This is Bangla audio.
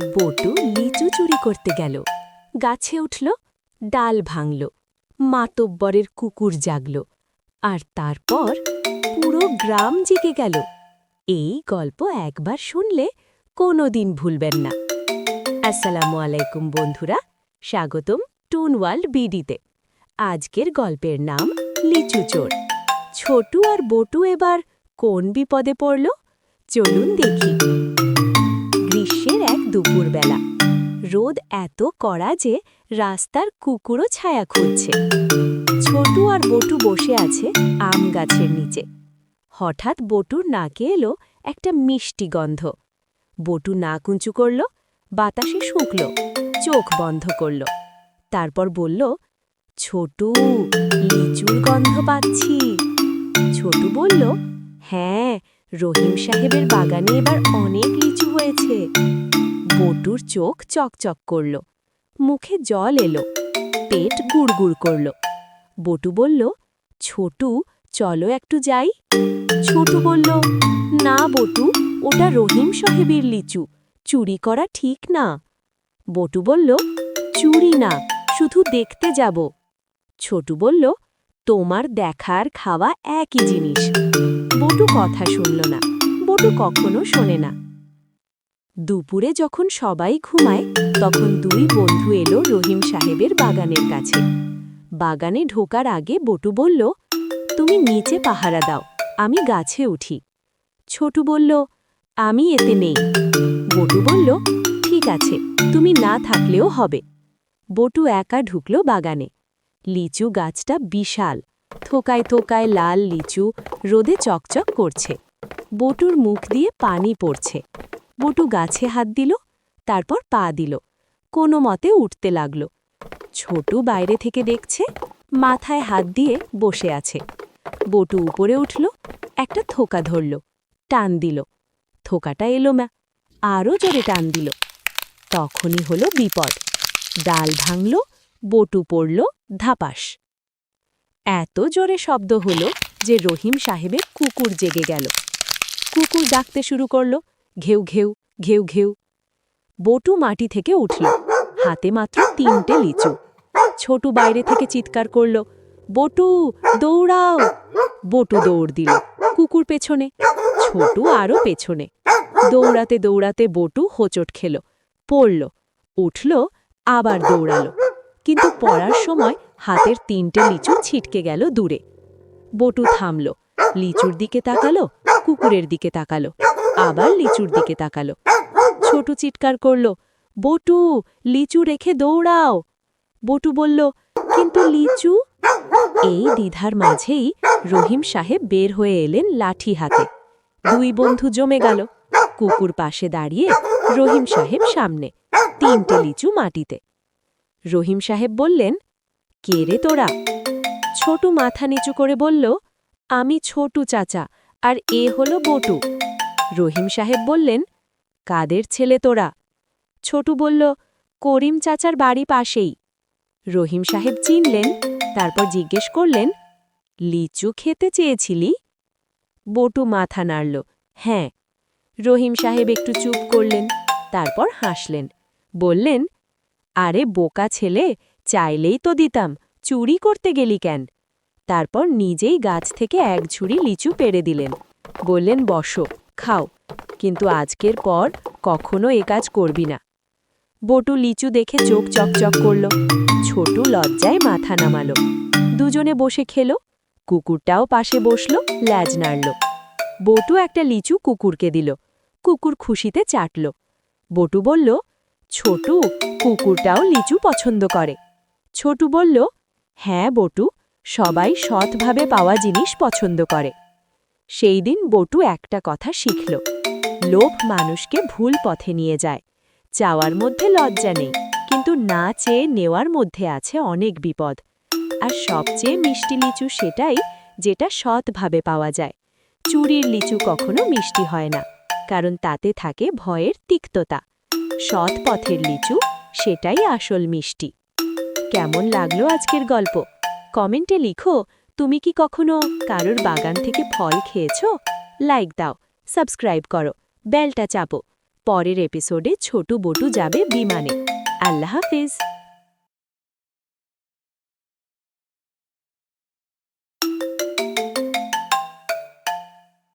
বটু লিচু চুরি করতে গেল, গাছে উঠল, ডাল ভাঙল, মাতব্বরের কুকুর জাগল, আর তারপর পুরো গ্রাম জেগে গেল। এই গল্প একবার শুনলে কোনোদিন ভুলবেন না। আসসালামু আলাইকুম বন্ধুরা, স্বাগতম টুন ওয়ার্ল্ড বিডিতে। আজকের গল্পের নাম লিচু চোর। ছোটু আর বটু এবার কোন বিপদে পড়ল, চলুন দেখি। গ্রীষ্মের এক দুপুরবেলা, রোদ এত কড়া যে রাস্তার কুকুরও ছায়া খুঁজছে। ছোটু আর বটু বসে আছে আম গাছের নিচে। হঠাৎ বটুর নাকে এলো একটা মিষ্টি গন্ধ। বটু নাক উঁচু করল, বাতাসে শুঁকল, চোখ বন্ধ করল। তারপর বলল, ছোটু, লিচুর গন্ধ পাচ্ছি। ছোটু বলল, হ্যাঁ, রহিম সাহেবের বাগানে এবার অনেক লিচু হয়েছে। বটুর চোখ চকচক করল, মুখে জল এলো, পেট গুড়গুড় করল। বটু বলল, ছোটু, চলো একটু যাই। ছোটু বলল, না বটু, ওটা রহিম সাহেবের লিচু, চুরি করা ঠিক না। বটু বলল, চুরি না, শুধু দেখতে যাব। ছোটু বলল, তোমার দেখার খাওয়া একই জিনিস। বটু কথা শুনল না, বটু কখনো শোনে না। দুপুরে যখন সবাই ঘুমায়, তখন দুই বন্ধু এলো রহিম সাহেবের বাগানের কাছে। বাগানে ঢোকার আগে বটু বলল, তুমি নিচে পাহারা দাও, আমি গাছে উঠি। ছোটু বলল, আমি এতে নেই। বটু বলল, ঠিক আছে, তুমি না থাকলেও হবে। বটু একা ঢুকল বাগানে। লিচু গাছটা বিশাল, থোকায় থোকায় লাল লিচু রোদে চকচক করছে। বটুর মুখ দিয়ে পানি পড়ছে। বটু গাছে হাত দিল, তারপর পা দিল, কোনো মতে উঠতে লাগল। ছোটু বাইরে থেকে দেখছে, মাথায় হাত দিয়ে বসে আছে। বটু উপরে উঠল, একটা থোকা ধরল, টান দিল। থোকাটা এলো না, আরও জোরে টান দিল। তখনই হলো বিপদ। ডাল ভাঙল, বটু পড়ল ধাপাস। এত জোরে শব্দ হলো যে রহিম সাহেবের কুকুর জেগে গেল। কুকুর ডাকতে শুরু করল, ঘেউ ঘেউ, ঘেউ ঘেউ। বটু মাটি থেকে উঠল, হাতে মাত্র 3টে লিচু। ছোটু বাইরে থেকে চিৎকার করল, বটু, দৌড়াও। বটু দৌড় দিল, কুকুর পেছনে, ছোটু আরও পেছনে। দৌড়াতে দৌড়াতে বটু হোঁচট খেল, পড়ল, উঠল, আবার দৌড়ালো। কিন্তু পড়ার সময় হাতের 3টে লিচু ছিটকে গেল দূরে। বটু থামল, লিচুর দিকে তাকালো, কুকুরের দিকে তাকালো, আবার লিচুর দিকে তাকালো। ছোটু চিৎকার করল, বটু, লিচু রেখে দৌড়াও। বটু বলল, কিন্তু লিচু। এই দ্বিধার মাঝেই রহিম সাহেব বের হয়ে এলেন লাঠি হাতে। দুই বন্ধু জমে গেল, কুকুর পাশে দাঁড়িয়ে, রহিম সাহেব সামনে, 3টে লিচু মাটিতে। রহিম সাহেব বললেন, কে রে তোরা? ছোটু মাথা নিচু করে বলল, আমি ছোটু চাচা, আর এ হলো বটু। রহিম সাহেব বললেন, কাদের ছেলে তোরা? ছোটু বলল, করিম চাচার বাড়ি পাশেই। রহিম সাহেব চিনলেন, তারপর জিজ্ঞেস করলেন, লিচু খেতে চেয়েছিলি? বটু মাথা নাড়ল, হ্যাঁ। রহিম সাহেব একটু চুপ করলেন, তারপর হাসলেন, বললেন, আরে বোকা ছেলে, চাইলেই তো দিতাম, চুরি করতে গেলি কেন? তারপর নিজেই গাছ থেকে এক ঝুড়ি লিচু পেড়ে দিলেন, বললেন, বসো, খাও, কিন্তু আজকের পর কখনো এ কাজ করবি না। বটু লিচু দেখে চোখ চকচক করল, ছোটু লজ্জায় মাথা নামালো। দুজনে বসে খেল, কুকুরটাও পাশে বসল, ল্যাজ নাড়ল। বটু একটা লিচু কুকুরকে দিল, কুকুর খুশিতে চাটল। বটু বলল, ছোটু, কুকুরটাও লিচু পছন্দ করে। ছোটু বলল, হ্যাঁ বটু, সবাই সৎভাবে পাওয়া জিনিস পছন্দ করে। সেই দিন বটু একটা কথা শিখল, লোভ মানুষকে ভুল পথে নিয়ে যায়। চাওয়ার মধ্যে লজ্জা নেই, কিন্তু না চেয়ে নেওয়ার মধ্যে আছে অনেক বিপদ। আর সবচেয়ে মিষ্টি লিচু সেটাই যেটা সৎভাবে পাওয়া যায়। চুরির লিচু কখনো মিষ্টি হয় না, কারণ তাতে থাকে ভয়ের তিক্ততা। সৎ পথের লিচু, সেটাই আসল মিষ্টি। কেমন লাগলো আজকের গল্প? কমেন্টে লিখো, তুমি কি কখনো কারোর বাগান থেকে ফল খেয়েছো? লাইক দাও, সাবস্ক্রাইব করো, বেলটা চাপো। পরের এপিসোডে ছোটু বটু যাবে বিমানে। আল্লাহ হাফেজ।